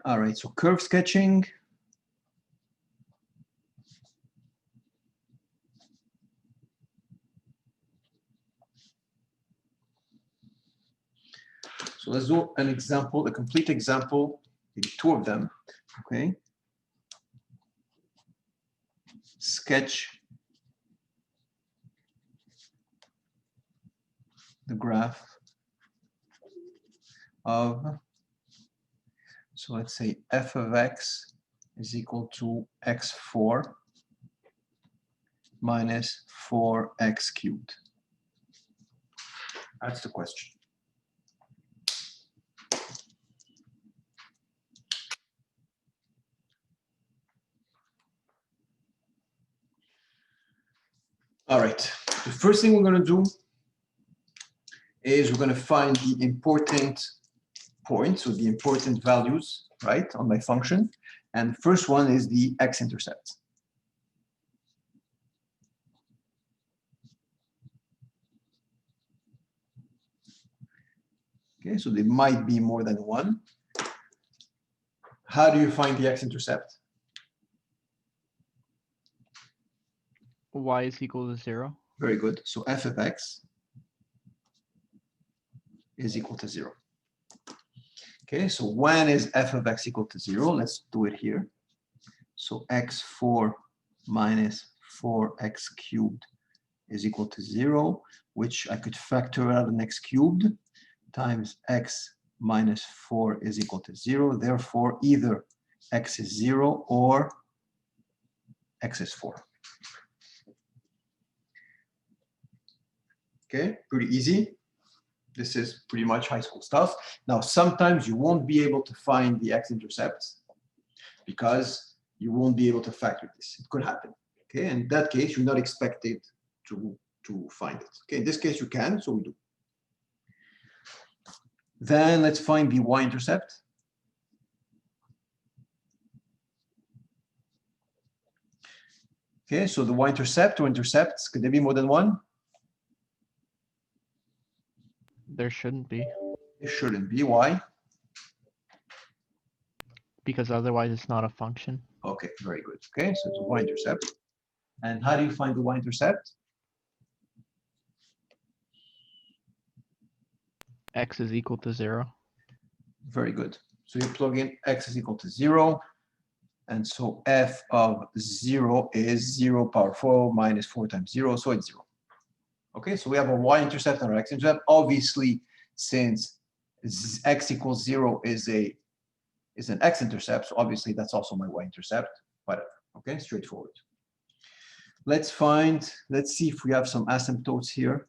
All right, so curve sketching. So let's do an example, a complete example, maybe two of them, okay? Sketch the graph of, so let's say f of x is equal to x4 minus 4x cubed. That's the question. All right, the first thing we're going to do is we're going to find the important points, so the important values, right, on my function. And the first one is the x-intercept. Okay, so there might be more than one. How do you find the x-intercept? Y is equal to 0. Very good. So f of x is equal to 0. Okay, so when is f of x equal to 0? Let's do it here. So x4 minus 4x cubed is equal to 0, which I could factor out an x cubed times x minus 4 is equal to 0. Therefore, either x is 0 or x is 4. Okay, pretty easy. This is pretty much high school stuff. Now, sometimes you won't be able to find the x-intercepts because you won't be able to factor this. It could happen. Okay, in that case, you're not expected to find it. Okay, in this case, you can, so we do. Then let's find the y-intercept. Okay, so the y-intercept or intercepts, could there be more than one? There shouldn't be, It shouldn't be. Why? because otherwise it's not a function. Okay, very good. Okay, so it's a y-intercept. And how do you find the y-intercept? X is equal to 0. Very good. So you plug in x is equal to 0. And so f of 0 is 0 power 4 minus 4 times 0, so it's 0. Okay, so we have a y-intercept and our x-intercept. Obviously, since x equals 0 is an x-intercept, so obviously that's also my y-intercept, whatever. Okay, straightforward. Let's see if we have some asymptotes here.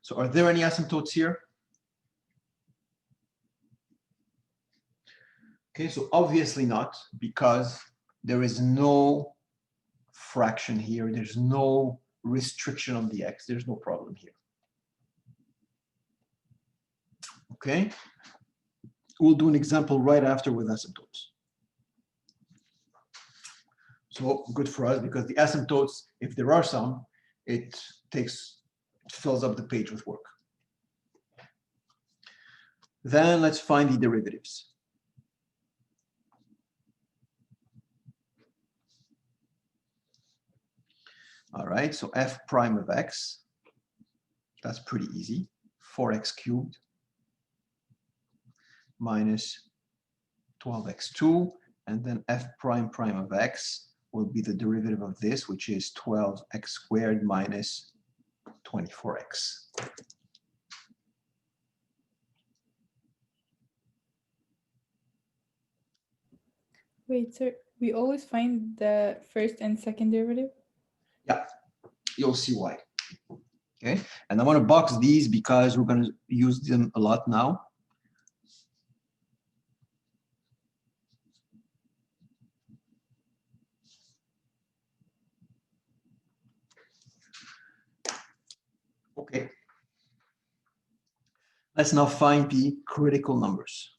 So are there any asymptotes here? Okay, so obviously not, because there is no fraction here. There's no restriction on the x. There's no problem here. Okay, we'll do an example right after with asymptotes. So good for us, because the asymptotes, if there are some, it fills up the page with work. Then let's find the derivatives. All right, so f prime of x, that's pretty easy. 4x cubed minus 12x2, and then f prime prime of x will be the derivative of this, which is 12x squared minus 24x. Wait, sir, we always find the first and second derivative? Yeah, you'll see why. Okay, and I want to box these because we're going to use them a lot now. Okay, let's now find the critical numbers.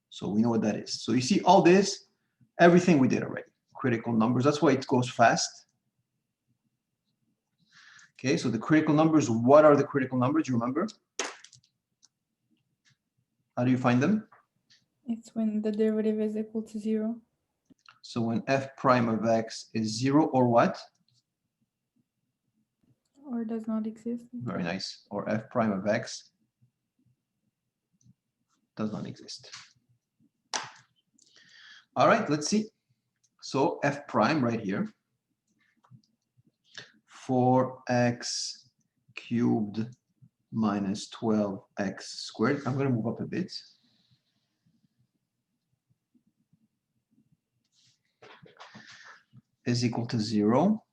So we know what that is. So you see all this, everything we did already, critical numbers. That's why it goes fast. Okay, so the critical numbers, what are the critical numbers? You remember? How do you find them? It's when the derivative is equal to 0. So when f prime of x is 0 or what? Or does not exist. Very nice. Or f prime of x does not exist. All right, let's see. So f prime right here, 4x cubed minus 12x squared. I'm going to move up a bit. Is equal to 0.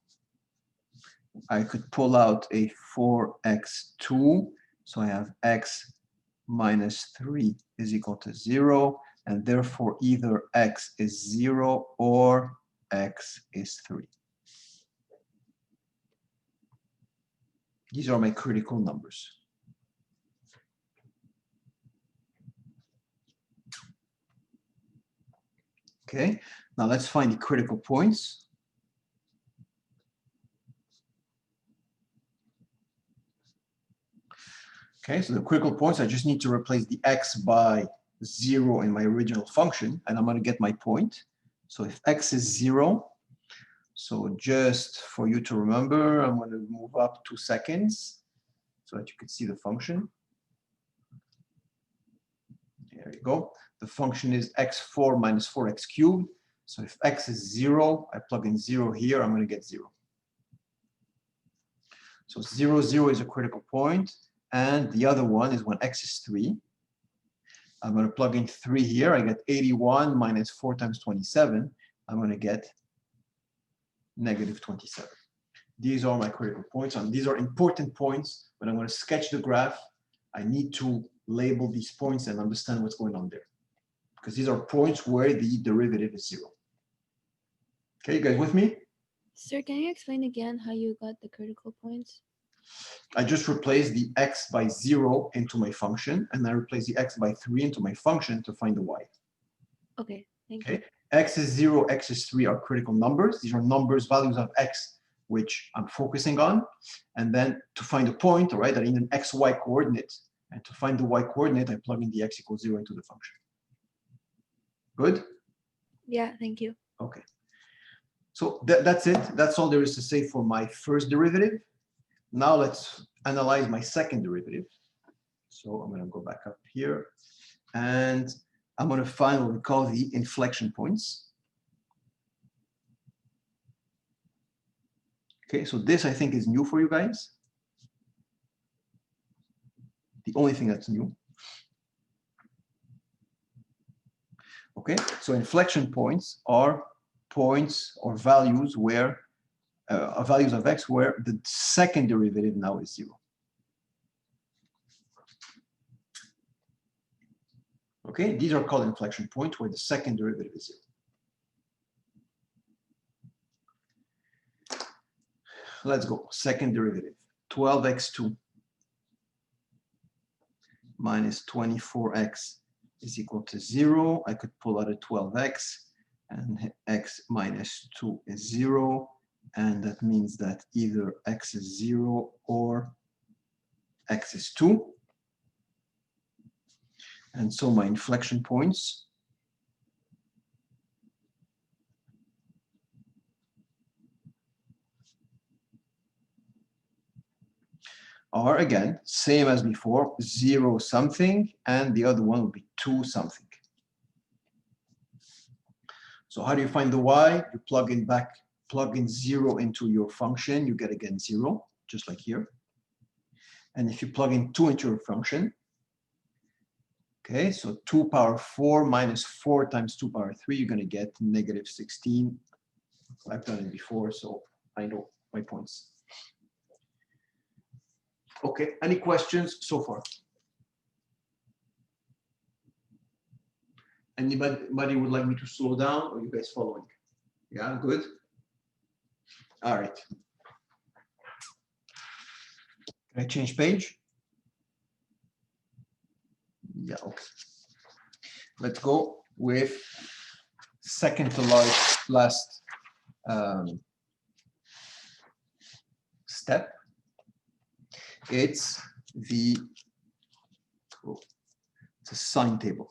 I could pull out a 4x2. So I have x minus 3 is equal to 0. And therefore, either x is 0 or x is 3. These are my critical numbers. Okay, now let's find the critical points. Okay, so the critical points, I just need to replace the x by 0 in my original function, and I'm going to get my point. So if x is 0, so just for you to remember, I'm going to move up 2 seconds so that you can see the function. There you go. The function is x4 minus 4x cubed. So if x is 0, I plug in 0 here, I'm going to get 0. So 0, 0 is a critical point. And the other one is when x is 3. I'm going to plug in 3 here. I get 81 minus 4 times 27. I'm going to get negative 27. These are my critical points. And these are important points. When I'm going to sketch the graph, I need to label these points and understand what's going on there. Because these are points where the derivative is 0. Okay, you guys with me? Sir, can you explain again how you got the critical points? I just replace the x by 0 into my function, and I replace the x by 3 into my function to find the y. Okay, thank you. Okay, x is 0, x is 3 are critical numbers. These are numbers, values of x, which I'm focusing on. And then to find a point, all right, I need an xy coordinate. And to find the y coordinate, I plug in the x equals 0 into the function. Good? Yeah, thank you. Okay. So that's it. That's all there is to say for my first derivative. Now let's analyze my second derivative. So I'm going to go back up here. And I'm going to find what we call the inflection points. Okay, so this I think is new for you guys. The only thing that's new. Okay, so inflection points are points or values where values of x where the second derivative now is 0. Okay, these are called inflection points where the second derivative is 0. Let's go. Second derivative, 12x2 minus 24x is equal to 0. I could pull out a 12x, and x minus 2 is 0. And that means that either x is 0 or x is 2. And so my inflection points are, again, same as before, 0 something, and the other one will be 2 something. So how do you find the y? You plug in 0 into your function, you get again 0, just like here. And if you plug in 2 into your function, okay, so 2 power 4 minus 4 times 2 power 3, you're going to get negative 16. I've done it before, so I know my points. Okay, any questions so far? Anybody would like me to slow down, or you guys following? Yeah, good. All right. Can I change page? Yeah, okay. Let's go with second to last step. it's the it's a sine table.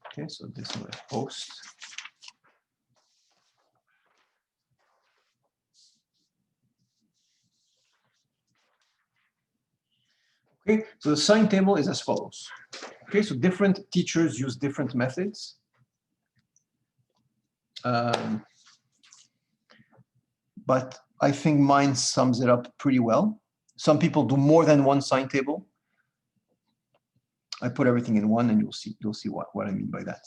Okay, so this is a post. Okay, so the sine table is as follows. Okay, so different teachers use different methods. But I think mine sums it up pretty well. Some people do more than one sine table. I put everything in one, and you'll see what I mean by that.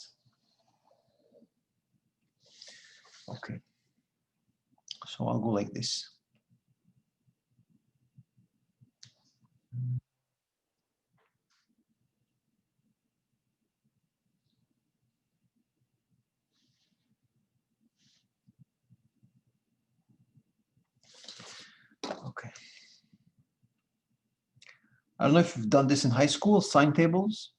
Okay, so I'll go like this. Okay. I don't know if you've done this in high school, sine tables.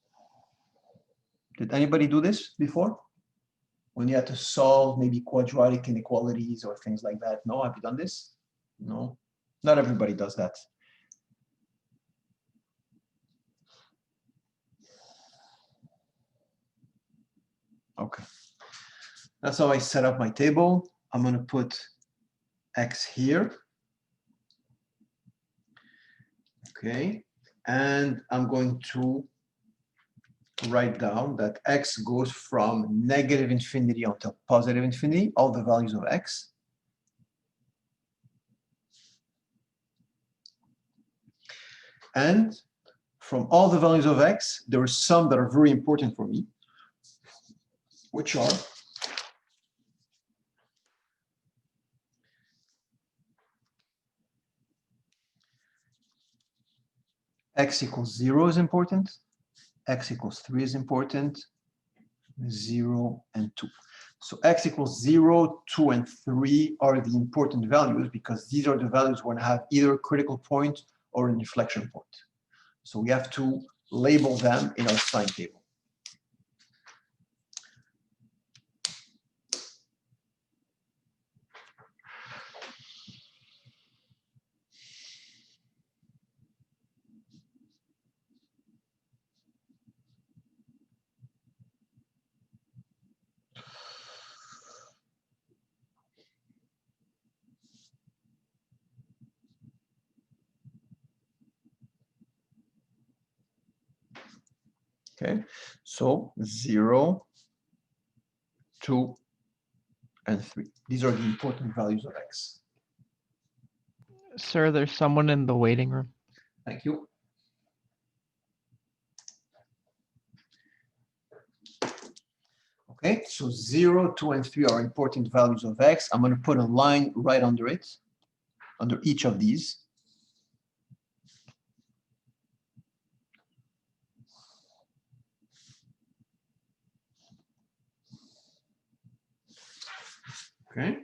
Did anybody do this before? When you had to solve maybe quadratic inequalities or things like that? No, have you done this? No, not everybody does that. Okay, that's how I set up my table. I'm going to put X here. Okay, and I'm going to write down that X goes from negative infinity until positive infinity, all the values of X. And from all the values of X, there are some that are very important for me, which are X equals 0 is important, X equals 3 is important, 0 and 2. So X equals 0, 2, and 3 are the important values because these are the values when I have either a critical point or an inflection point. So we have to label them in our sine table. Okay, so 0, 2, and 3. These are the important values of X. Sir, there's someone in the waiting room. Thank you. Okay, so 0, 2, and 3 are important values of X. I'm going to put a line right under it, under each of these. Okay,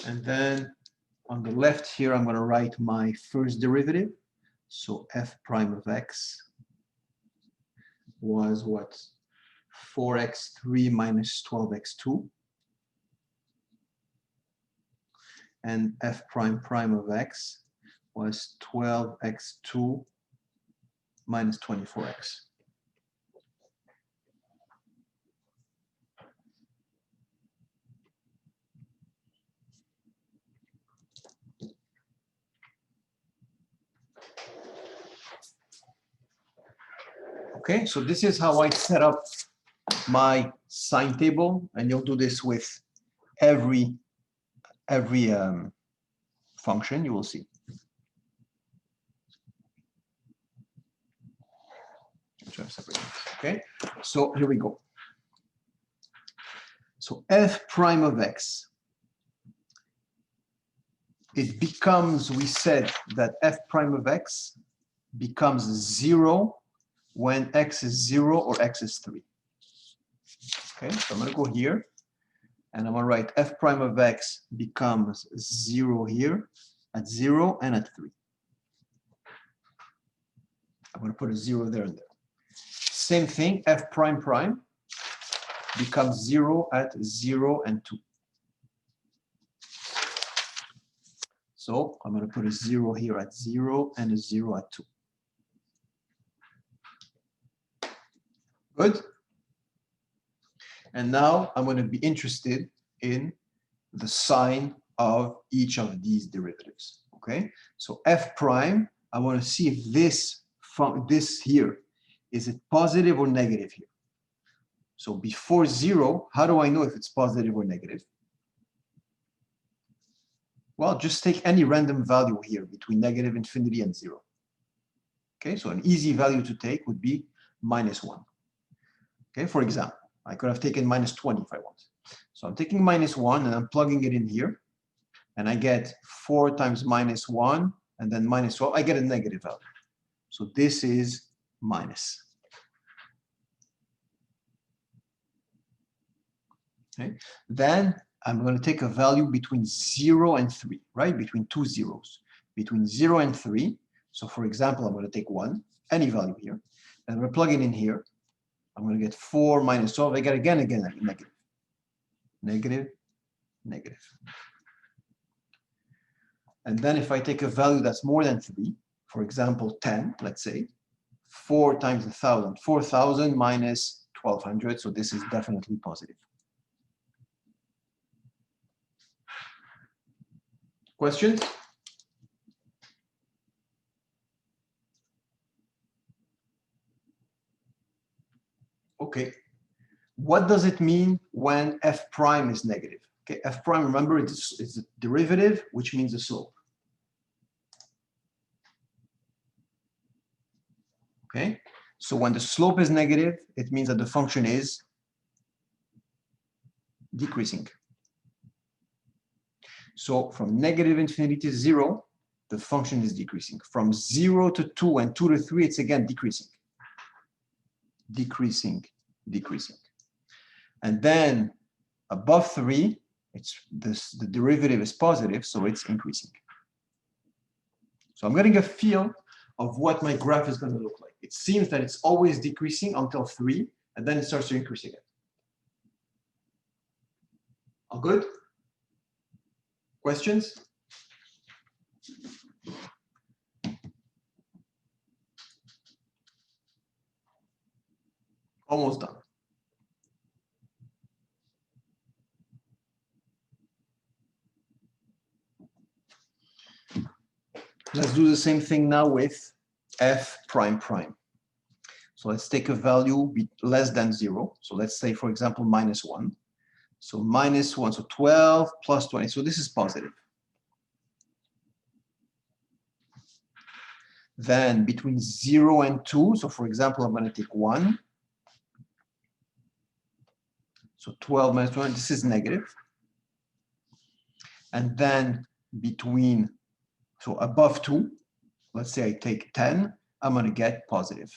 and then on the left here, I'm going to write my first derivative. So f prime of x was what? 4x3 minus 12x2. And f prime prime of x was 12x2 minus 24x. Okay, so this is how I set up my sine table, and you'll do this with every function, you will see. Okay, so here we go. So f prime of x, it becomes, we said that f prime of x becomes 0 when x is 0 or x is 3. Okay, so I'm going to go here, and I'm going to write f prime of x becomes 0 here, at 0 and at 3. I'm going to put a 0 there and there. Same thing, f prime prime becomes 0 at 0 and 2. So I'm going to put a 0 here at 0 and a 0 at 2. Good? And now I'm going to be interested in the sign of each of these derivatives. Okay? So f prime, I want to see if this here, is it positive or negative here? So before 0, how do I know if it's positive or negative? Well, just take any random value here between negative infinity and 0. Okay, so an easy value to take would be -1. Okay, for example, I could have taken -20 if I want. So I'm taking -1 and I'm plugging it in here. And I get 4 times -1 and then -12. I get a negative value. So this is minus. Okay, then I'm going to take a value between 0 and 3, right? Between two zeros. Between 0 and 3. So for example, I'm going to take 1, any value here. And I'm going to plug it in here. I'm going to get 4 minus 12. I get again, negative. Negative, negative. And then if I take a value that's more than 3, for example, 10, let's say, 4 times 1,000, 4,000 minus 1,200. So this is definitely positive. Questions? Okay. What does it mean when f prime is negative? Okay, f prime, remember, it's a derivative, which means a slope. Okay, so when the slope is negative, it means that the function is decreasing. So from negative infinity to 0, the function is decreasing. From 0 to 2 and 2 to 3, it's again decreasing. Decreasing, decreasing. And then above 3, the derivative is positive, so it's increasing. So I'm getting a feel of what my graph is going to look like. It seems that it's always decreasing until 3, and then it starts to increase again. All good? Questions? Almost done. Let's do the same thing now with f prime prime. So let's take a value less than 0. So let's say, for example, -1. So -1, so 12 plus 20. So this is positive. Then between 0 and 2, so for example, I'm going to take 1. So 12 minus 20, this is negative. And then between, so above 2, let's say I take 10, I'm going to get positive.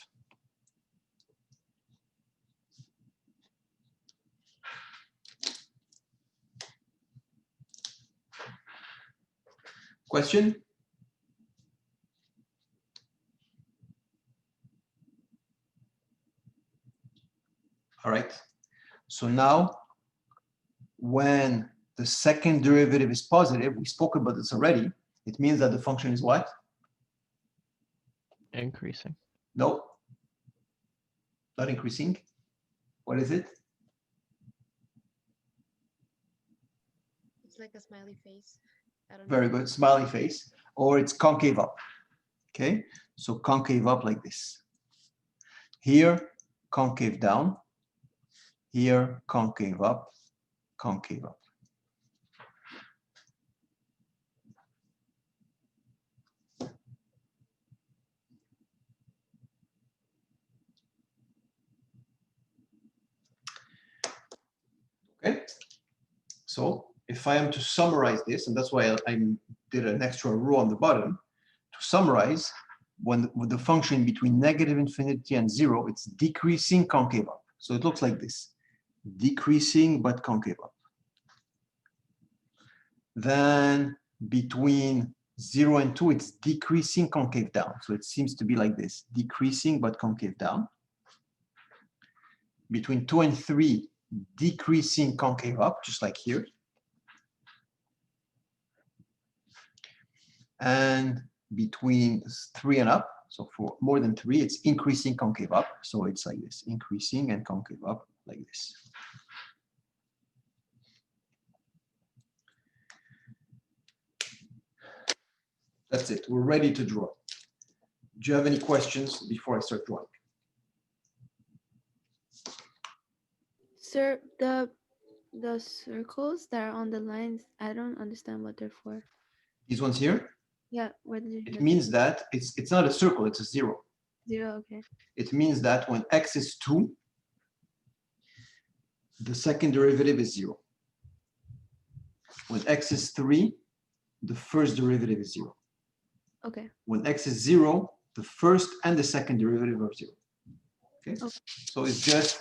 Question? All right. So now, when the second derivative is positive, we spoke about this already, it means that the function is what? Increasing. No, not increasing. What is it? It's like a smiley face. I don't know. Very good, smiley face, or it's concave up. Okay, so concave up like this. Here, concave down. Here, concave up, concave up. Okay, so if I am to summarize this, and that's why I did an extra row on the bottom, to summarize, when with the function between negative infinity and 0, it's decreasing concave up. So it looks like this, decreasing but concave up. Then between 0 and 2, it's decreasing concave down. So it seems to be like this, decreasing but concave down. Between 2 and 3, decreasing concave up, just like here. And between 3 and up, so for more than 3, it's increasing concave up. So it's like this, increasing and concave up like this. That's it. We're ready to draw. Do you have any questions before I start drawing? Sir, the circles that are on the lines, I don't understand what they're for. These ones here, Yeah, where did it means that it's not a circle, it's a 0. 0? Okay. It means that when x is 2, the second derivative is 0. When x is 3, the first derivative is 0. Okay. When x is 0, the first and the second derivative are 0. Okay, so it's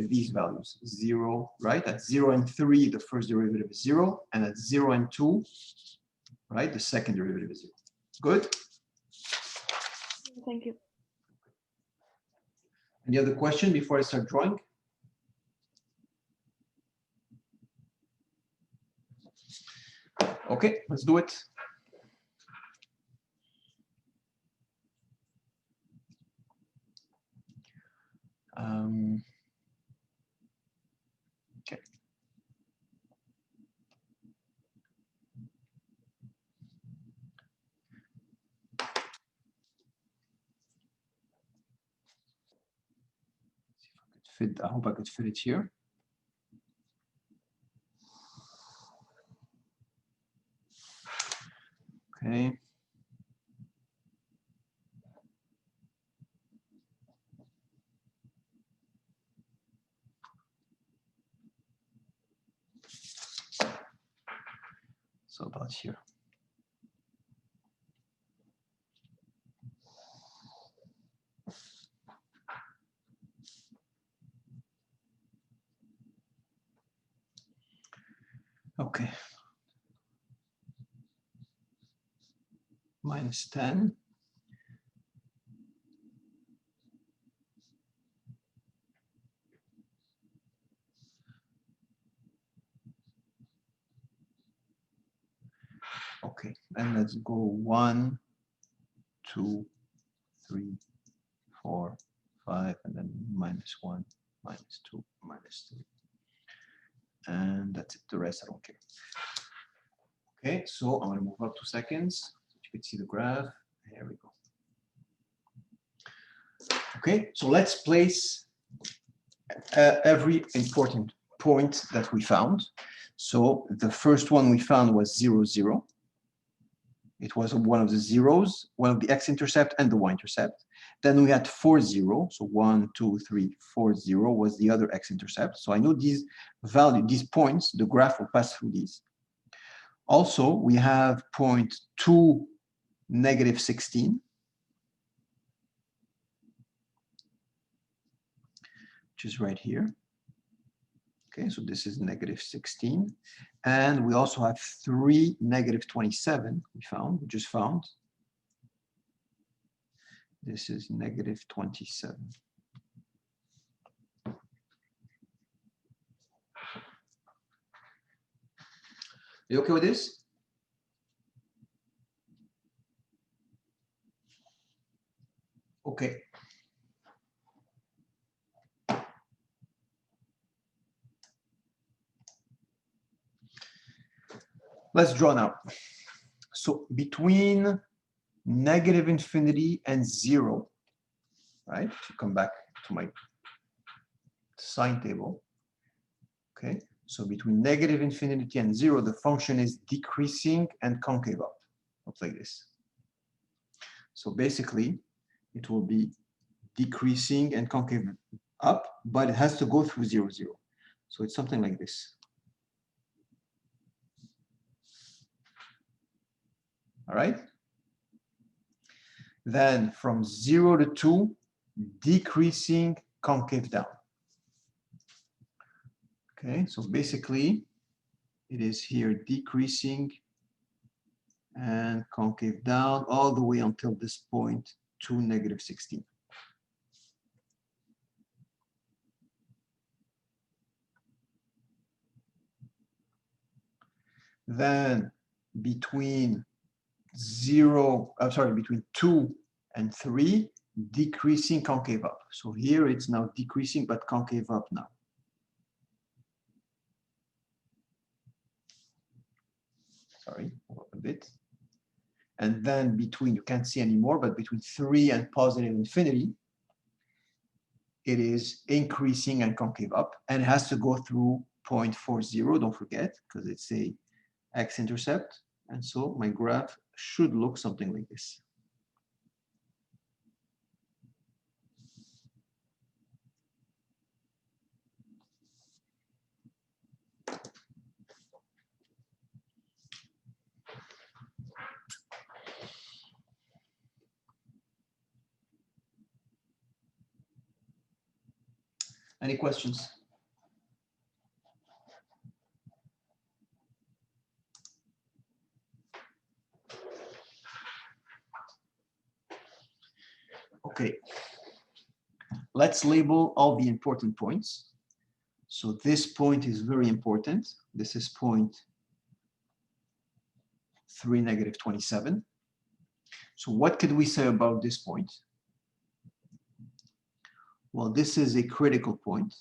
these values, 0, right? At 0 and 3, the first derivative is 0, and at 0 and 2, right, the second derivative is 0. Good? Thank you. Any other question before I start drawing? Okay, let's do it. Okay. See if I could fit, I hope I could fit it here. Okay. So about here. Okay. Minus 10. Okay, and let's go 1, 2, 3, 4, 5, and then minus 1, minus 2, minus 3. And that's it, the rest I don't care. Okay, so I'm gonna move up 2 seconds so you can see the graph. Here we go. Okay, so let's place every important point that we found. So the first one we found was 0, 0. It was one of the zeros, one of the x-intercept and the y-intercept. Then we had 4, 0. So 1, 2, 3, 4, 0 was the other x-intercept. So I know these values, these points, the graph will pass through these. Also, we have point 2, negative 16. Which is right here. Okay, so this is negative 16. And we also have 3, negative 27 we just found. This is negative 27. Are you okay with this? Okay. Let's draw now. So between negative infinity and 0, right? To come back to my sine table. Okay, so between negative infinity and 0, the function is decreasing and concave up. Looks like this. So basically, it will be decreasing and concave up, but it has to go through 0, 0. So it's something like this. All right. Then from 0 to 2, decreasing, concave down. Okay, so basically it is here decreasing and concave down all the way until this point to negative 16. Then between between 2 and 3, decreasing concave up. So here it's now decreasing, but concave up now. Sorry, a bit. And then between, you can't see anymore, but between 3 and positive infinity, it is increasing and concave up, and it has to go through 0.40, don't forget, because it's a x-intercept. And so my graph should look something like this. Any questions? Okay, let's label all the important points. So this point is very important. This is point 3, -27. So what could we say about this point? Well, this is a critical point.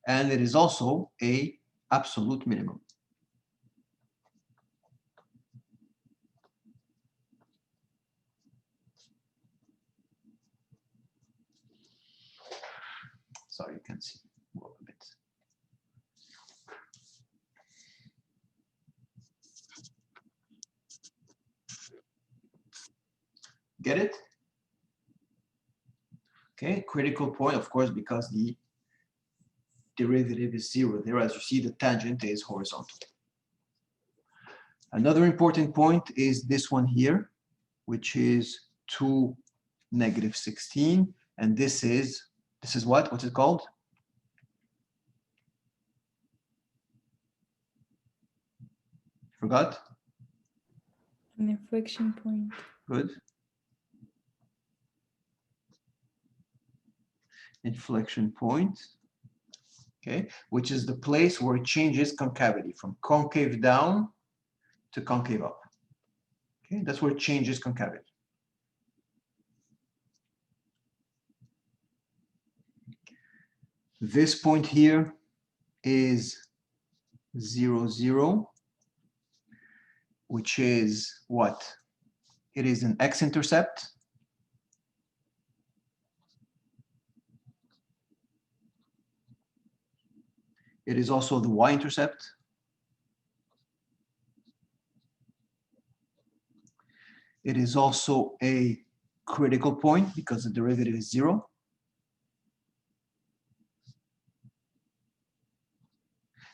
And it is also a absolute minimum. Sorry, you can see a bit. Get it? Okay, critical point, of course, because the derivative is 0 there. As you see, the tangent is horizontal. Another important point is this one here, which is 2, -16. And this is what? What's it called? Forgot? An inflection point. Good. Inflection point. Okay, which is the place where it changes concavity from concave down to concave up. Okay, that's where it changes concavity. This point here is 0, 0, which is what? It is an x-intercept. It is also the y-intercept. It is also a critical point because the derivative is 0.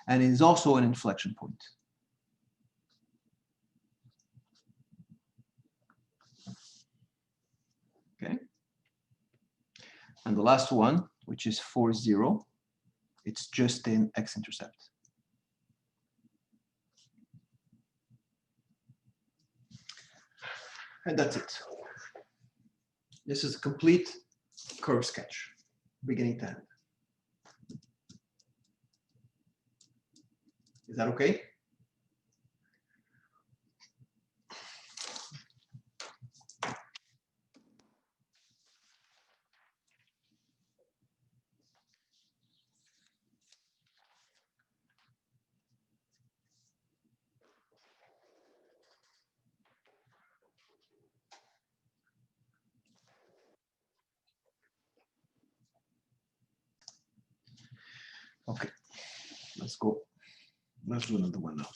And it is also an inflection point. Okay. And the last one, which is 4, 0, it's just an x-intercept. And that's it. This is a complete curve sketch, beginning to end. Is that okay? Okay, let's go. Let's do another one now.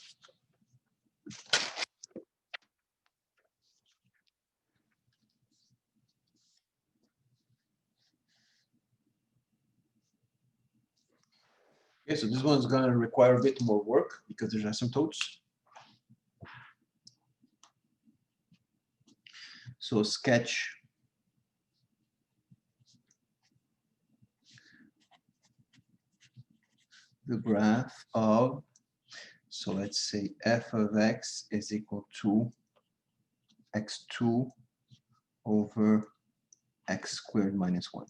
Okay, so this one's going to require a bit more work because there's asymptotes. So sketch the graph of, so let's say f of x is equal to x2 over x squared minus 1.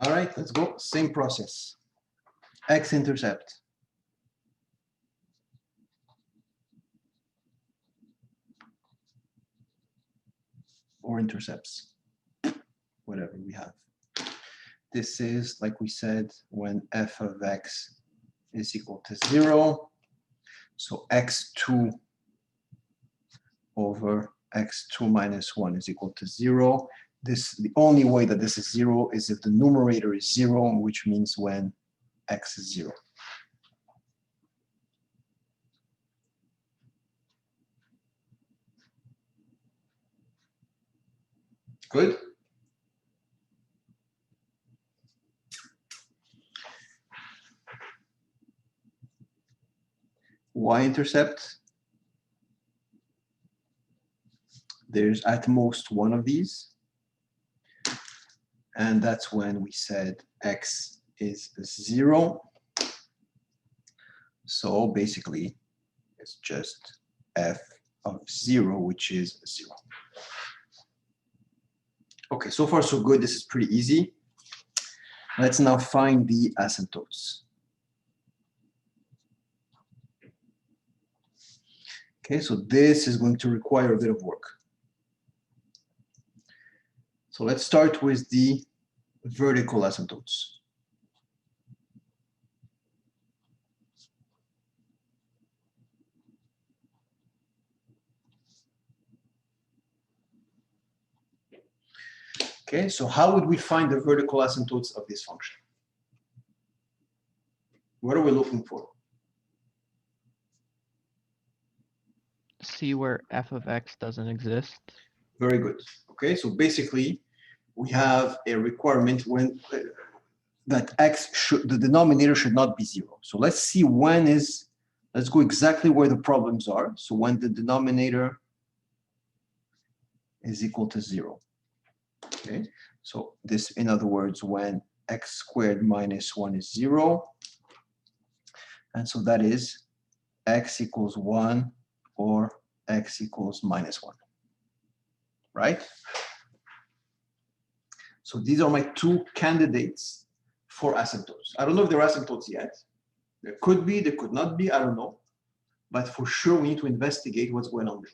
All right, let's go. Same process. X-intercept. Or intercepts, whatever we have. This is, like we said, when f of x is equal to 0. So x2 over x2 minus 1 is equal to 0. The only way that this is 0 is if the numerator is 0, which means when x is 0. Good? Y-intercept. There's at most one of these. And that's when we said x is 0. So basically, it's just f of 0, which is 0. Okay, so far so good. This is pretty easy. Let's now find the asymptotes. Okay, so this is going to require a bit of work. So let's start with the vertical asymptotes. Okay, so how would we find the vertical asymptotes of this function? What are we looking for? See where f of x doesn't exist. Very good. Okay, so basically, we have a requirement when that x should, the denominator should not be 0. So let's see when is, let's go exactly where the problems are. So when the denominator is equal to 0. Okay, so this, in other words, when x squared minus 1 is 0. And so that is x equals 1 or x equals minus 1. Right? So these are my two candidates for asymptotes. I don't know if they're asymptotes yet. There could be, there could not be, I don't know. But for sure, we need to investigate what's going on there.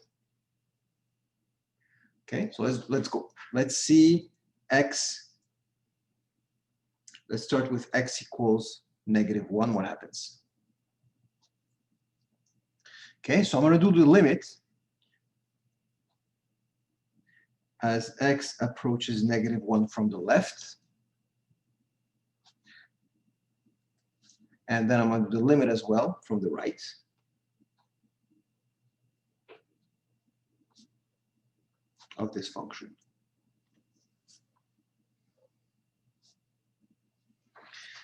Okay, so let's go. Let's see x. Let's start with x equals -1. What happens? Okay, so I'm going to do the limit as x approaches -1 from the left. And then I'm going to do the limit as well from the right. Of this function.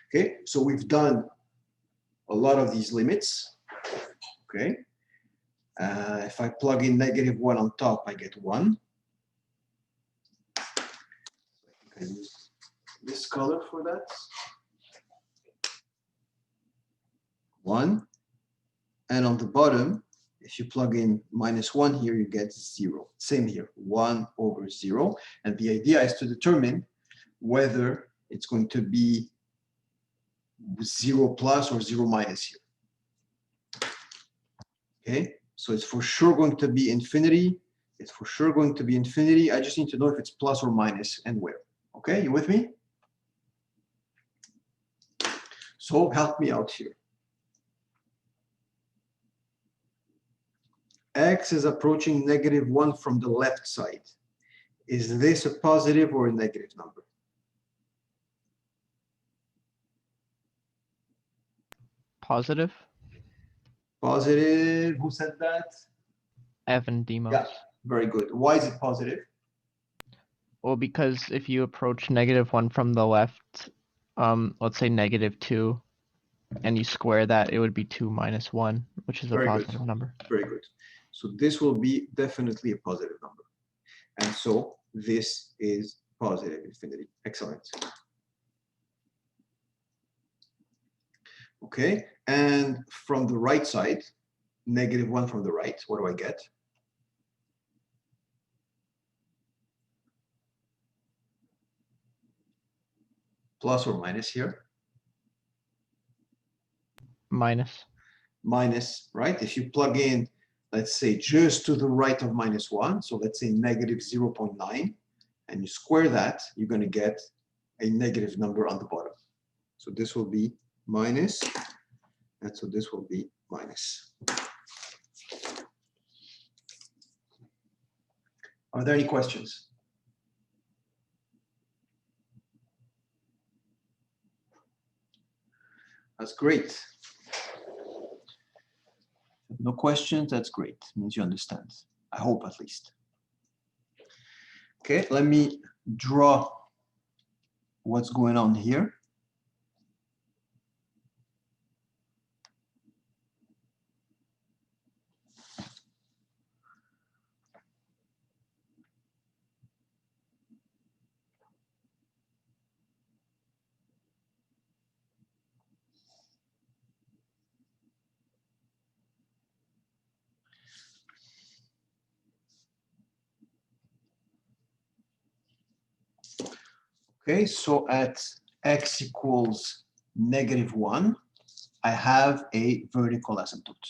Okay, so we've done a lot of these limits. Okay, if I plug in -1 on top, I get 1. I can use this color for that. 1. And on the bottom, if you plug in -1 here, you get 0. Same here, 1 over 0. And the idea is to determine whether it's going to be 0 plus or 0 minus here. Okay, so it's for sure going to be infinity. It's for sure going to be infinity. I just need to know if it's plus or minus and where. Okay, you with me? So help me out here. X is approaching -1 from the left side. Is this a positive or a negative number? Positive. Positive. Who said that? Evan Demos. Yeah. Very good. Why is it positive? Well, because if you approach -1 from the left, let's say -2, and you square that, it would be 2 minus 1, which is a Very good. positive number. Very good. So this will be definitely a positive number. And so this is positive infinity. Excellent. Okay, and from the right side, -1 from the right, what do I get? plus or minus here? Minus. Minus, right? If you plug in, let's say, just to the right of -1, so let's say negative 0.9, and you square that, you're going to get a negative number on the bottom. So this will be minus, and so this will be minus. Are there any questions? That's great. No questions, that's great. Means you understand. I hope at least. Okay, let me draw what's going on here. Okay, so at x equals -1, I have a vertical asymptote.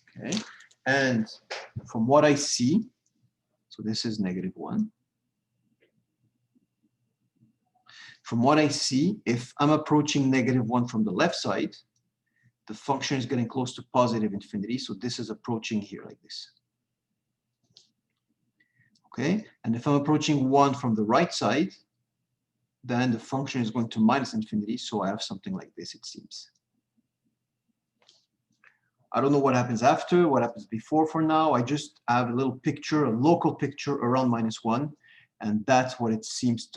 Okay, and from what I see, so this is -1. From what I see, if I'm approaching -1 from the left side, the function is getting close to positive infinity. So this is approaching here like this. Okay, and if I'm approaching 1 from the right side, then the function is going to -infinity. So I have something like this, it seems. I don't know what happens after, what happens before for now. I just have a little picture, a local picture around -1, and that's what it seems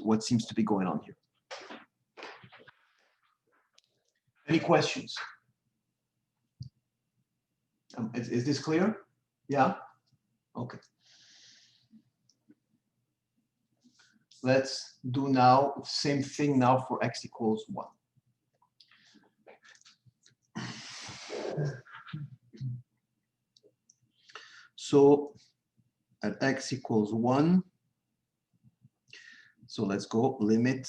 to be going on here. Any questions? Is this clear? Yeah? Okay. Let's do now the same thing now for x equals 1. So at x equals 1, so let's go limit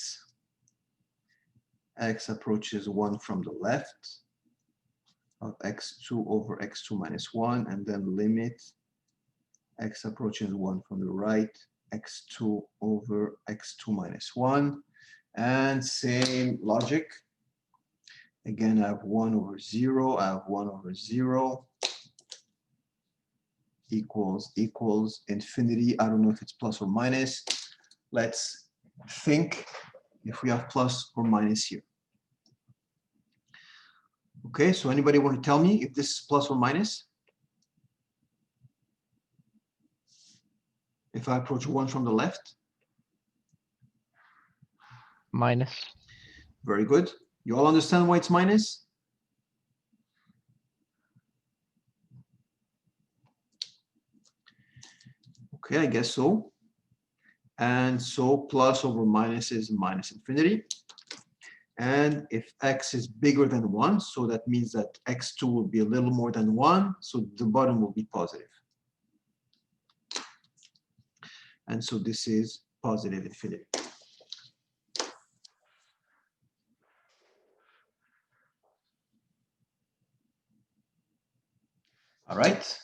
x approaches 1 from the left of x2 over x2 minus 1, and then limit x approaches 1 from the right, x2 over x2 minus 1, and same logic. Again, I have 1 over 0, I have 1 over 0, equals infinity. I don't know if it's plus or minus. Let's think if we have plus or minus here. Okay, so anybody want to tell me if this is plus or minus? If I approach 1 from the left? Minus. Very good. You all understand why it's minus? Okay, I guess so. And so plus over minus is minus infinity. And if x is bigger than 1, so that means that x2 will be a little more than 1, so the bottom will be positive. And so this is positive infinity. All right.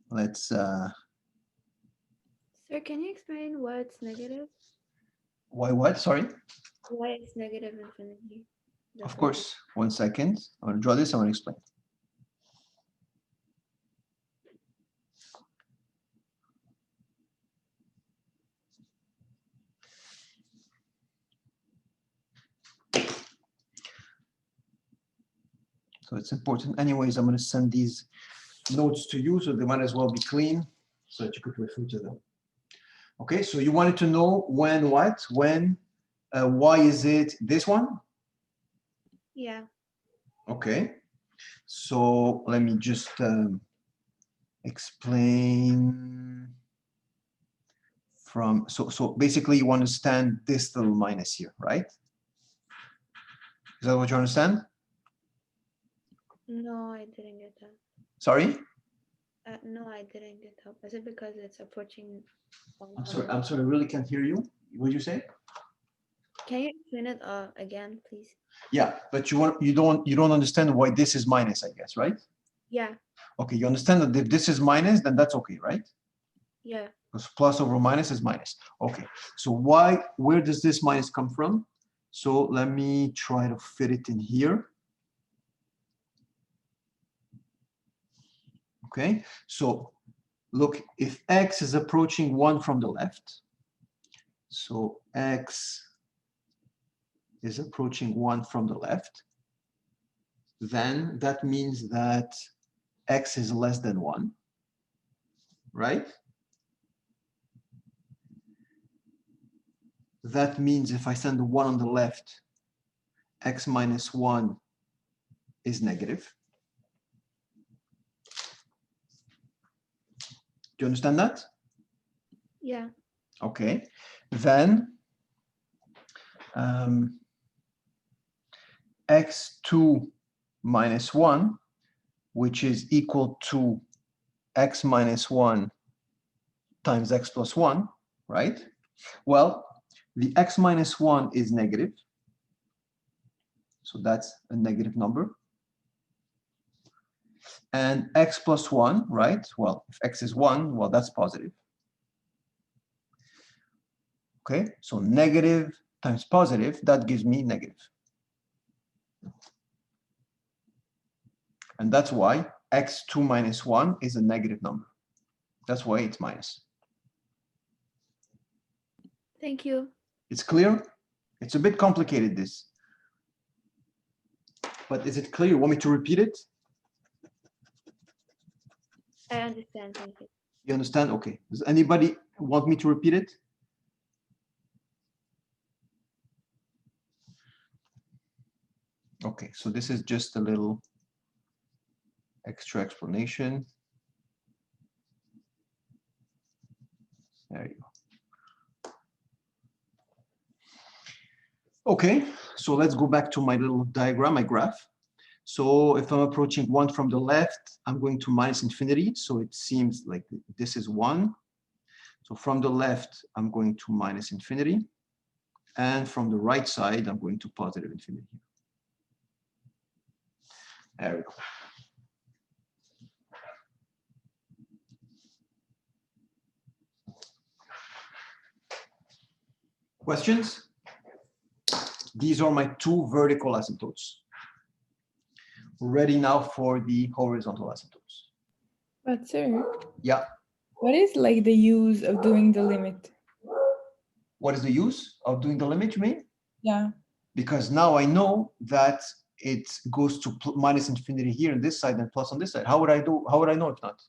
Let's Sir, can you explain why it's negative? why what? Sorry. Why it's negative infinity? Of course. 1 second. I want to draw this. I want to explain. So it's important. Anyways, I'm going to send these notes to you, so they might as well be clean, so that you could refer to them. Okay, so you wanted to know when what? When, why is it this one? Yeah. Okay, so let me just explain from, so basically you understand this little minus here, right? Is that what you understand? No, I didn't get that. Sorry? No, I didn't get that. Is it because it's approaching? I'm sorry, I really can't hear you. What did you say? Can you explain it again, please? Yeah, but you don't understand why this is minus, I guess, right? Yeah, Okay, you understand that if this is minus, then that's okay, right? yeah. Because plus over minus is minus. Okay, so where does this minus come from? So let me try to fit it in here. Okay, so look, if x is approaching 1 from the left, so x is approaching 1 from the left, then that means that x is less than 1, right? That means if I send the 1 on the left, x minus 1 is negative. Do you understand that? Yeah. Okay, then x2 minus 1, which is equal to x minus 1 times x plus 1, right? Well, the x minus 1 is negative, so that's a negative number. And x plus 1, right? Well, if x is 1, well, that's positive. Okay, so negative times positive, that gives me negative. And that's why x2 minus 1 is a negative number. That's why it's minus. Thank you. It's clear? It's a bit complicated, this. But is it clear? You want me to repeat it? I understand. Thank you. You understand? Okay. Does anybody want me to repeat it? Okay, so this is just a little extra explanation. There you go. Okay, so let's go back to my little diagram, my graph. So if I'm approaching 1 from the left, I'm going to minus infinity. So it seems like this is 1. So from the left, I'm going to minus infinity. And from the right side, I'm going to positive infinity. There we go. Questions? These are my two vertical asymptotes. We're ready now for the horizontal asymptotes. But sir, Yeah. what is like the use of doing the limit? What is the use of doing the limit, you mean? Yeah. Because now I know that it goes to minus infinity here on this side and plus on this side. How would I know if not?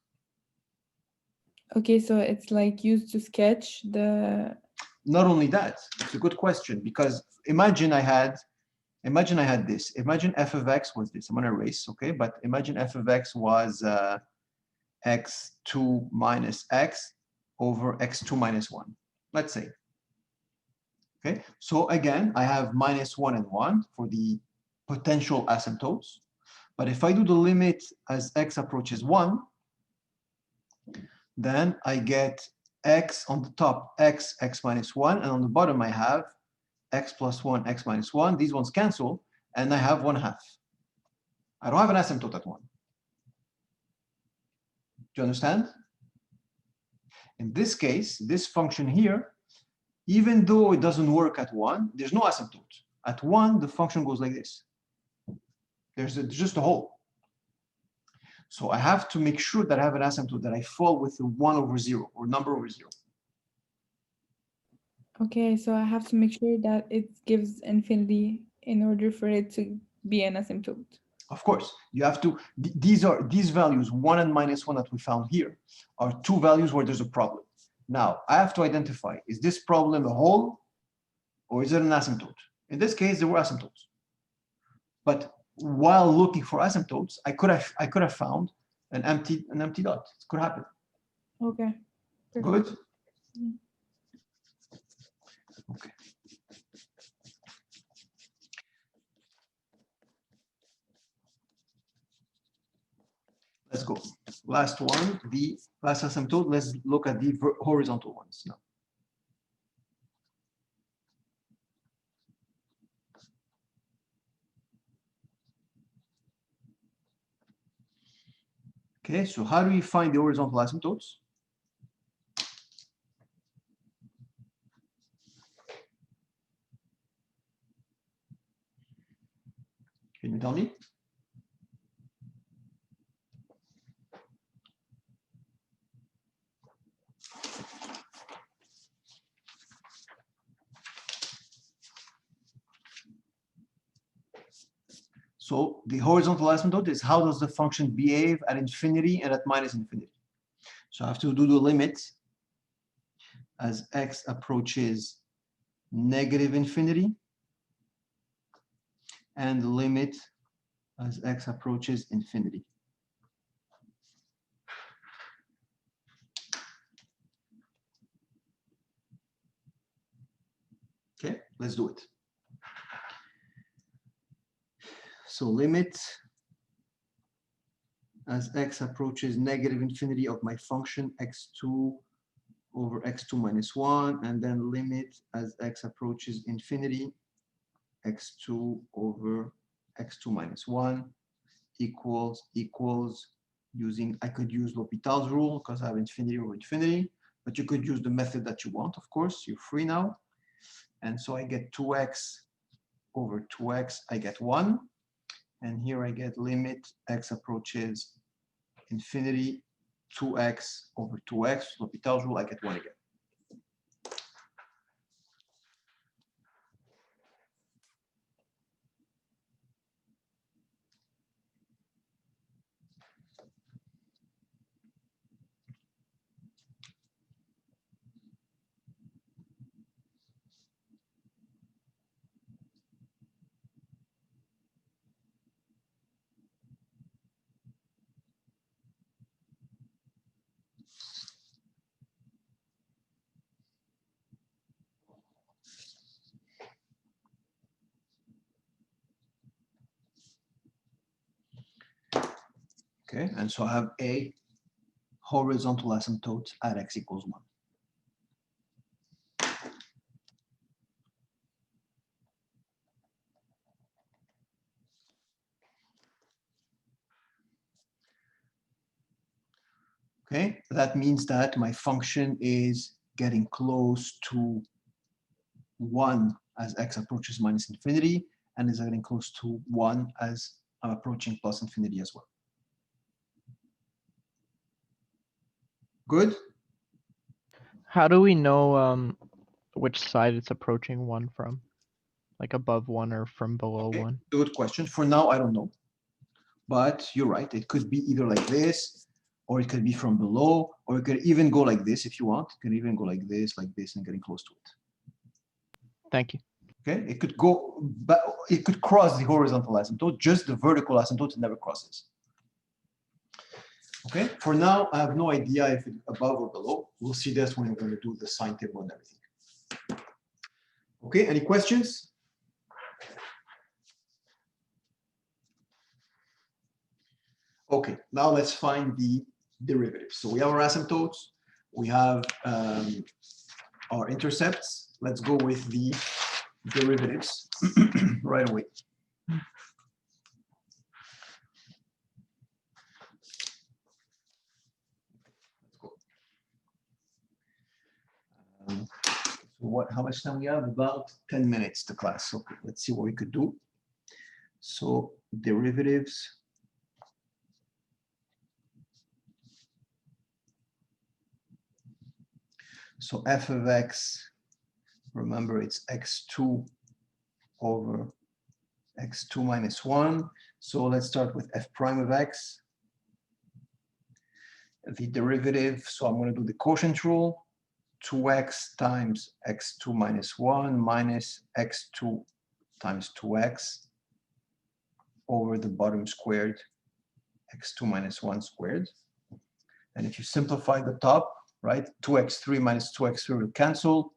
Okay, so it's like used to sketch the. Not only that, it's a good question, because imagine I had this. Imagine f of x was this. I'm going to erase, okay? But imagine f of x was x2 minus x over x2 minus 1, let's say. Okay, so again, I have minus 1 and 1 for the potential asymptotes. But if I do the limit as x approaches 1, then I get x on the top, x minus 1, and on the bottom I have x plus 1, x minus 1. These ones cancel, and I have 1/2. I don't have an asymptote at 1. Do you understand? In this case, this function here, even though it doesn't work at 1, there's no asymptote. At 1, the function goes like this. There's just a hole. So I have to make sure that I have an asymptote that I fall with the 1 over 0 or number over 0. Okay, so I have to make sure that it gives infinity in order for it to be an asymptote. Of course, you have to, these values, 1 and minus 1 that we found here, are two values where there's a problem. Now, I have to identify, is this problem a hole or is it an asymptote? In this case, there were asymptotes. But while looking for asymptotes, I could have found an empty dot. It could happen. Okay. Good? Mhm. Okay. Let's go. Last one, the last asymptote. Let's look at the horizontal ones now. Okay, so how do we find the horizontal asymptotes? Can you tell me? So the horizontal asymptote is how does the function behave at infinity and at minus infinity. So I have to do the limit as x approaches negative infinity and the limit as x approaches infinity. Okay, let's do it. So limit as x approaches negative infinity of my function x2 over x2 minus 1, and then limit as x approaches infinity x2 over x2 minus 1 equals using, I could use L'Hopital's rule because I have infinity over infinity, but you could use the method that you want, of course, you're free now. And so I get 2x over 2x, I get 1. And here I get limit x approaches infinity 2x over 2x, L'Hopital's rule, I get 1 again. Okay, and so I have a horizontal asymptote at x equals 1. Okay, that means that my function is getting close to 1 as x approaches minus infinity, and is getting close to 1 as I'm approaching plus infinity as well. Good? How do we know which side it's approaching 1 from? Like above 1 or from below Okay, 1? good question. For now, I don't know. But you're right. It could be either like this, or it could be from below, or it could even go like this if you want. It can even go like this, and getting close to it. Thank you. Okay, it could go, but it could cross the horizontal asymptote, just the vertical asymptote never crosses. Okay, for now, I have no idea if it's above or below. We'll see this when we're going to do the sine table and everything. Okay, any questions? Okay, now let's find the derivatives. So we have our asymptotes, we have our intercepts. Let's go with the derivatives right away. So how much time we have? About 10 minutes to class. Okay, let's see what we could do. So derivatives. So f of x, remember it's x2 over x2 minus 1. So let's start with f prime of x. The derivative, so I'm going to do the quotient rule. 2x times x2 minus 1 minus x2 times 2x over the bottom squared, x2 minus 1 squared. And if you simplify the top, right, 2x3 minus 2x3 will cancel.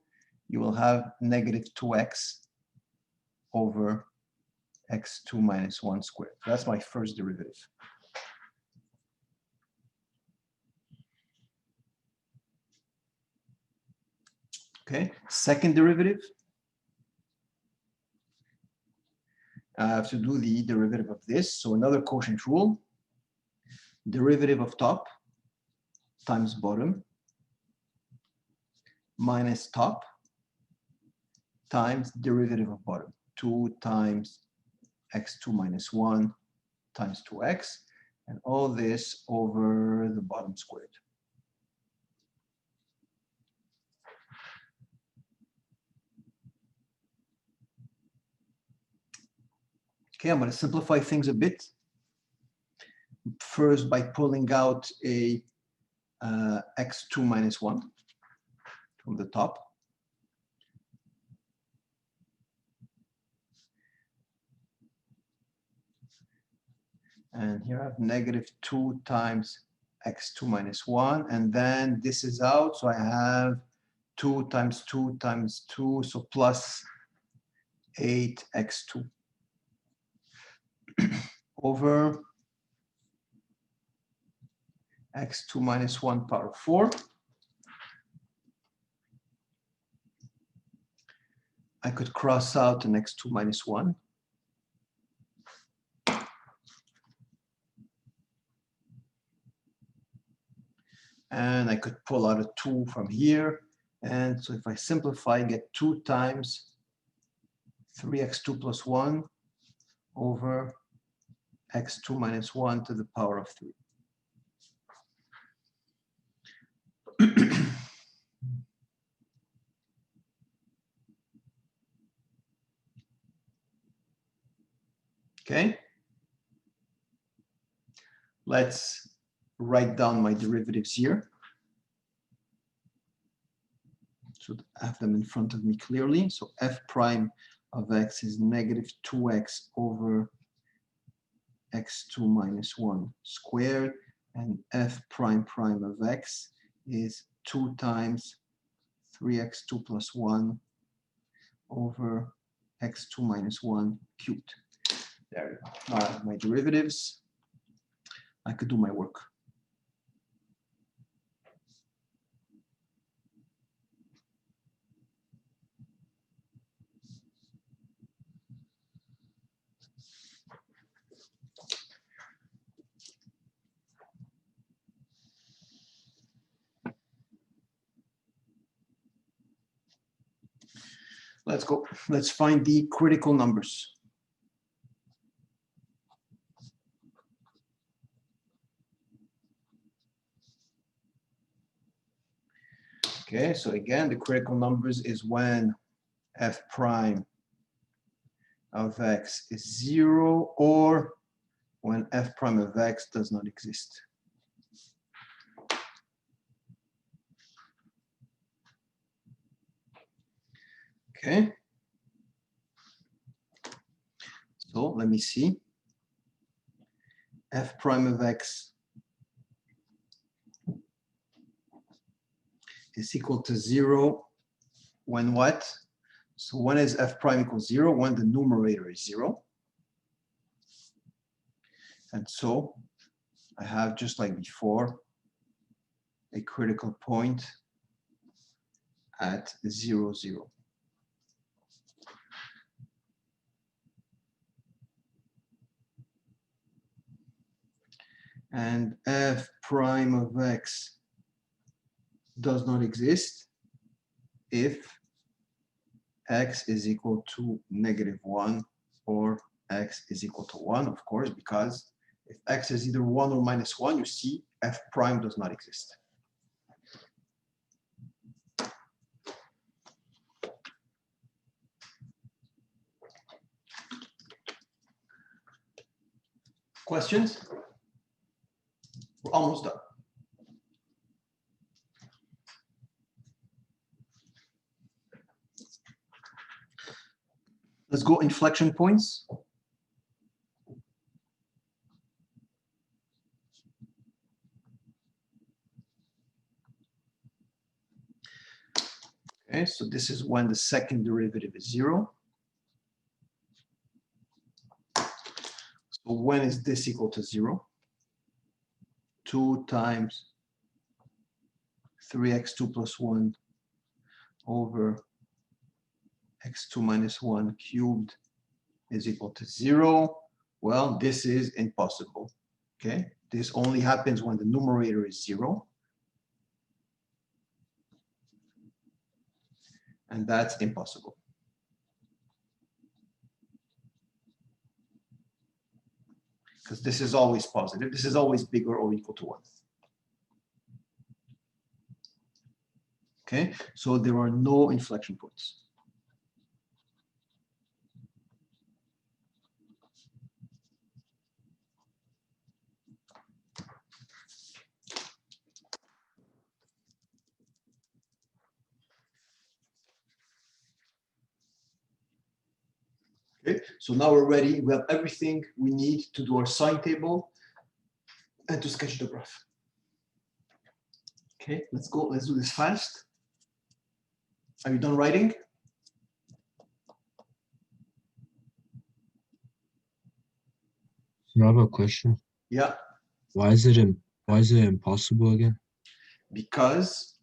You will have negative 2x over x2 minus 1 squared. That's my first derivative. Okay, second derivative. I have to do the derivative of this. So another quotient rule. Derivative of top times bottom minus top times derivative of bottom. 2 times x2 minus 1 times 2x, and all this over the bottom squared. Okay, I'm going to simplify things a bit. First, by pulling out a x2 minus 1 from the top. And here I have negative 2 times x2 minus 1. And then this is out. So I have 2 times 2 times 2. So plus 8x2 over x2 minus 1 power 4. I could cross out an x2 minus 1. And I could pull out a 2 from here. And so if I simplify, I get 2 times 3x2 plus 1 over x2 minus 1 to the power of 3. Okay. Let's write down my derivatives here. So I have them in front of me clearly. So f prime of x is negative 2x over x2 minus 1 squared, and f prime prime of x is 2 times 3x2 plus 1 over x2 minus 1 cubed. There you go. Now I have my derivatives. I could do my work. Let's go. Let's find the critical numbers. Okay, so again, the critical numbers is when f prime of x is 0 or when f prime of x does not exist. Okay. So let me see. F prime of x is equal to 0 when what? So when is f prime equals 0? When the numerator is 0. And so I have, just like before, a critical point at 0, 0. And f prime of x does not exist if x is equal to -1 or x is equal to 1, of course, because if x is either 1 or -1, you see f prime does not exist. Questions? We're almost done. Let's go inflection points. Okay, so this is when the second derivative is 0. So when is this equal to 0? 2 times 3x2 plus 1 over x2 minus 1 cubed is equal to 0. Well, this is impossible. Okay, this only happens when the numerator is 0. And that's impossible. Because this is always positive. This is always bigger or equal to 1. Okay, so there are no inflection points. Okay, so now we're ready. We have everything we need to do our sine table and to sketch the graph. Okay, let's go. Let's do this fast. Are you done writing? I have a question. Yeah, Why is it impossible again? because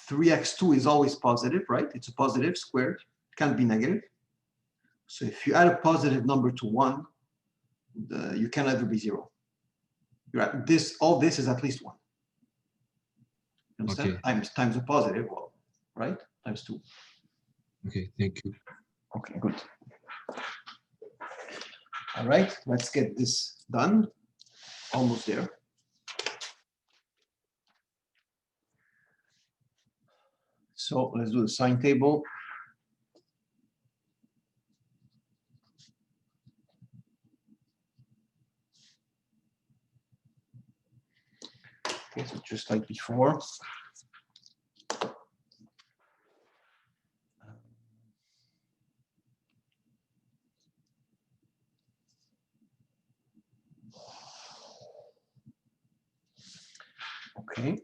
3x2 is always positive, right? It's a positive squared, it can't be negative. So if you add a positive number to 1, you can never be 0. You're at this, all this is at least 1. You understand? Okay. Times a positive, well, right? Times 2. Okay, thank you. Okay, good. All right, let's get this done. Almost there. So let's do the sine table. Okay, so just like before. Okay.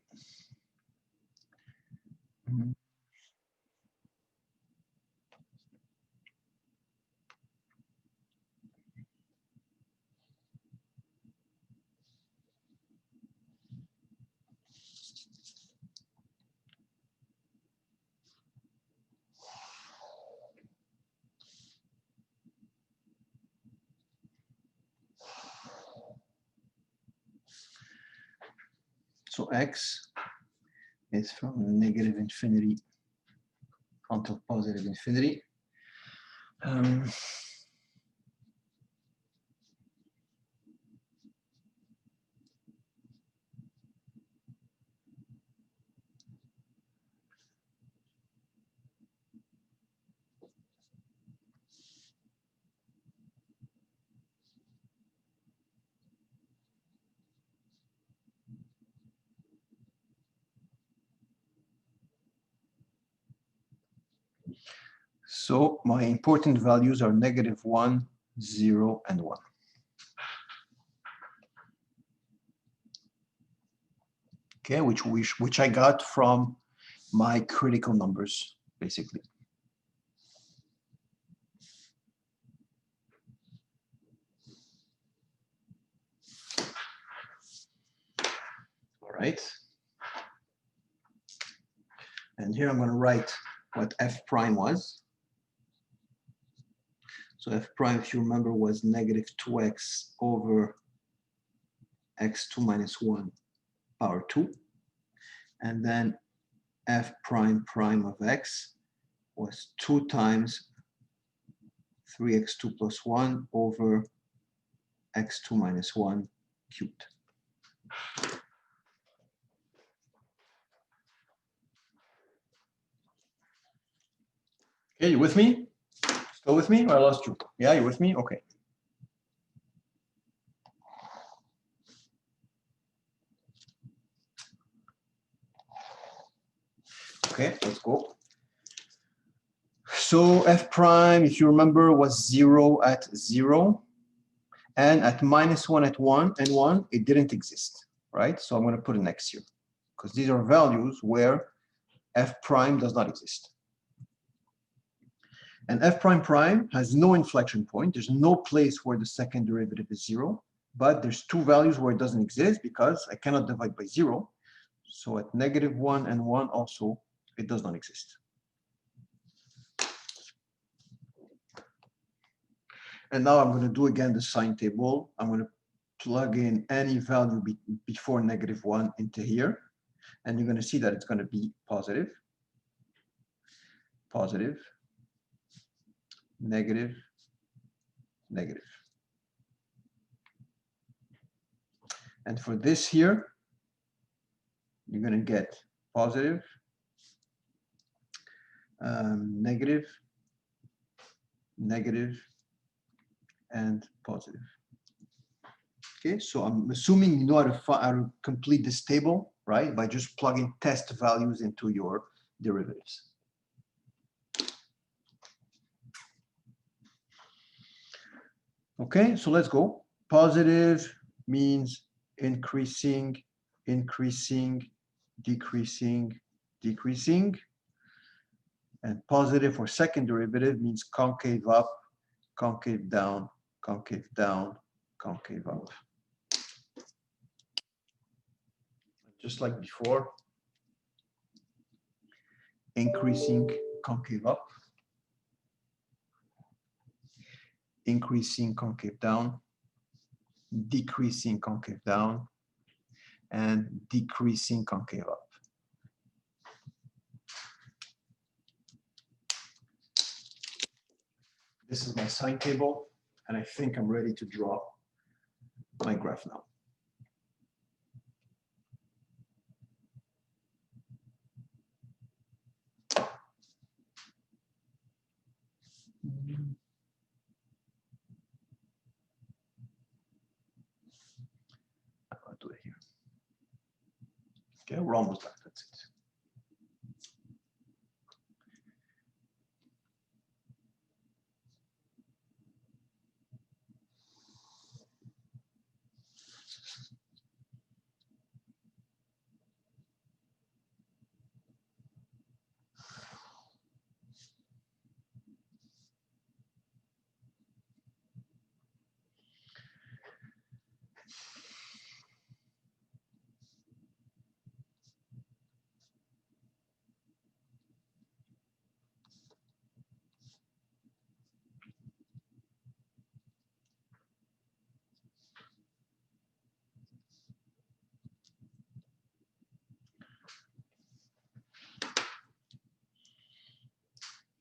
So x is from negative infinity until positive infinity. So my important values are -1, 0, and 1. Okay, which I got from my critical numbers, basically. All right. And here I'm going to write what f prime was. So f prime, if you remember, was -2x over x2 minus 1 power 2. And then f prime prime of x was 2 times 3x2 plus 1 over x2 minus 1 cubed. Okay, you with me? Still with me or I lost you? Yeah, you with me? Okay. Okay, let's go. So f prime, if you remember, was 0 at 0. And at -1 at 1 and 1, it didn't exist, right? So I'm going to put an X here because these are values where f prime does not exist. And f prime prime has no inflection point. There's no place where the second derivative is 0. but there's two values where it doesn't exist because I cannot divide by 0. So at -1 and 1 also, it does not exist. And now I'm going to do again the sine table. I'm going to plug in any value before -1 into here. And you're going to see that it's going to be positive, positive, negative, negative. And for this here, you're going to get positive, negative, negative, and positive. Okay, so I'm assuming you know how to complete this table, right? By just plugging test values into your derivatives. Okay, so let's go. Positive means increasing, increasing, decreasing, decreasing. And positive for second derivative means concave up, concave down, concave down, concave up. Just like before, increasing concave up, increasing concave down, decreasing concave down, and decreasing concave up. This is my sine table, and I think I'm ready to draw my graph now. I'll do it here. Okay, we're almost done. That's it.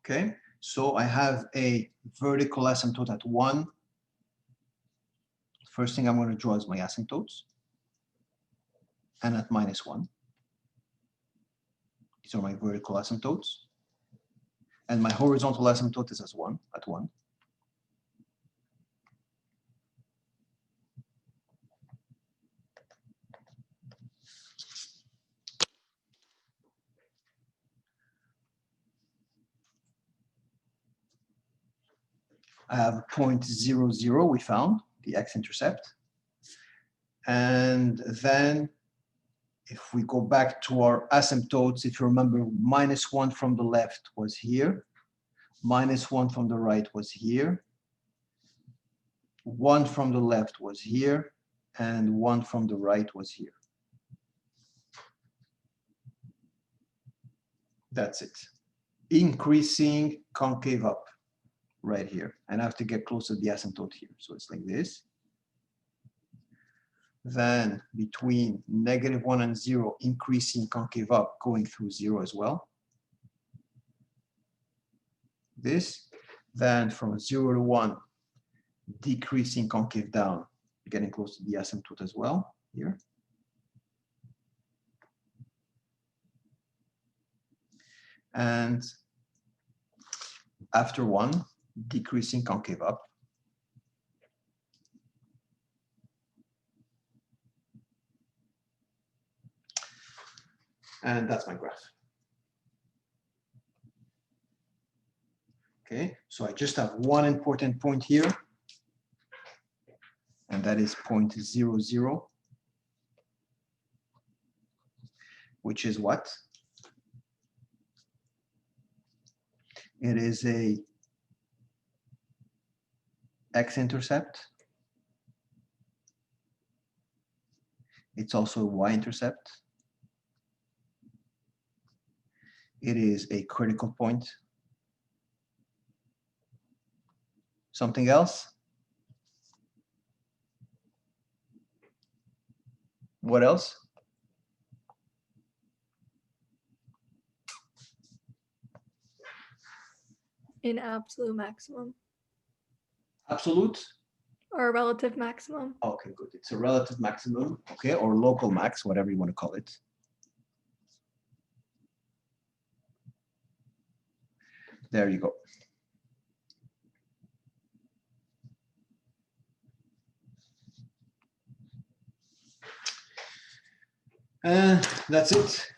Okay, so I have a vertical asymptote at 1. First thing I'm going to draw is my asymptotes. And at -1. These are my vertical asymptotes. And my horizontal asymptote is as 1, at 1. I have point 0, 0, we found the x-intercept. And then if we go back to our asymptotes, if you remember, -1 from the left was here, -1 from the right was here, 1 from the left was here, and 1 from the right was here. That's it. Increasing concave up right here. And I have to get close to the asymptote here. So it's like this. Then between -1 and 0, increasing concave up, going through 0 as well. This. Then from 0 to 1, decreasing concave down, getting close to the asymptote as well here. And after 1, decreasing concave up. And that's my graph. Okay, so I just have one important point here, and that is point 0, 0, which is what? It is a x-intercept It's also a y-intercept. It is a critical point. Something else? What else? An absolute maximum Absolute? or a relative maximum. Okay, good. It's a relative maximum, okay, or local max, whatever you want to call it. There you go. That's it.